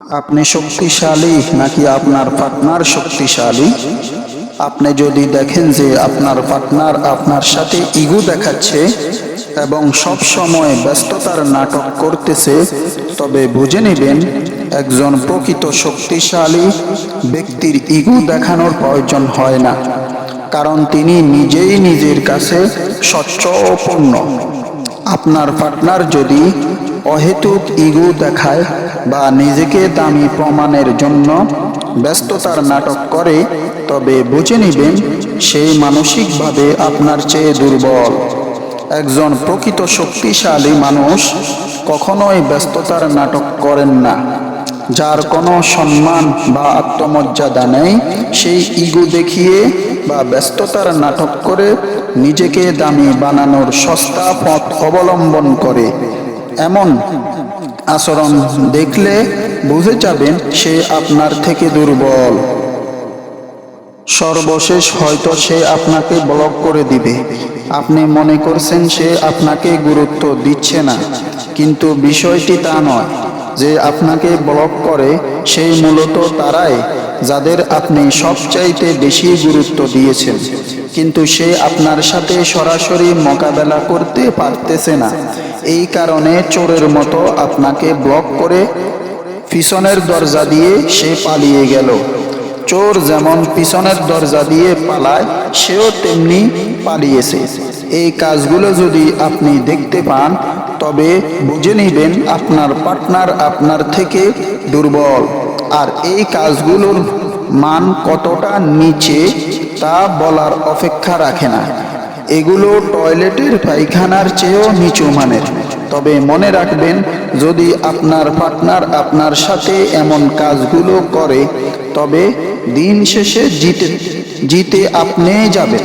আপনি শক্তিশালী নাকি আপনার পার্টনার শক্তিশালী? আপনি যদি দেখেন যে আপনার পার্টনার আপনার সাথে ইগো দেখাচ্ছে এবং সব সময় ব্যস্ততার নাটক করতেছে, তবে বুঝে নেবেন একজন প্রকৃত শক্তিশালী ব্যক্তির ইগো দেখানোর প্রয়োজন হয় না, কারণ তিনি নিজেই নিজের কাছে স্বচ্ছ ও পূর্ণ। আপনার পার্টনার যদি অহেতুক ইগো দেখায় বা নিজেকে দামি প্রমাণের জন্য ব্যস্ততার নাটক করে, তবে বুঝে নেবেন সেই মানসিকভাবে আপনার চেয়ে দুর্বল। একজন প্রকৃত শক্তিশালী মানুষ কখনোই ব্যস্ততার নাটক করেন না। যার কোনো সম্মান বা আত্মমর্যাদা নেই, সেই ইগো দেখিয়ে বা ব্যস্ততার নাটক করে নিজেকে দামি বানানোর সস্তা পথ অবলম্বন করে। এমন আচরণ দেখলে বুঝে যাবেন সে আপনার থেকে দুর্বল। সর্বশেষ হয়তো সে আপনাকে ব্লক করে দিবে। আপনি মনে করছেন সে আপনাকে গুরুত্ব দিচ্ছে না, কিন্তু বিষয়টি তা নয়। যে আপনাকে ব্লক করে সেই মূলত তারাই যাদের আপনি সবচাইতে বেশি গুরুত্ব দিয়েছেন, কিন্তু সে আপনার সাথে সরাসরি মোকাবেলা করতে পারতেছে না। এই কারণে চোরের মতো আপনাকে ব্লক করে পিছনের দরজা দিয়ে সে পালিয়ে গেল। চোর যেমন পিছনের দরজা দিয়ে পালায়, সেও তেমনি পালিয়েছে। এই কাজগুলো যদি আপনি দেখতে পান, তবে বুঝে নেবেন আপনার পার্টনার আপনার থেকে দুর্বল। আর এই কাজগুলোর মান কতটা নিচে তা বলার অপেক্ষা রাখে না। এগুলো টয়লেটের পায়খানার চেয়েও নিচু মানের। তবে মনে রাখবেন, যদি আপনার পার্টনার আপনার সাথে এমন কাজগুলো করে, তবে দিন শেষে জিতে আপনিই যাবেন।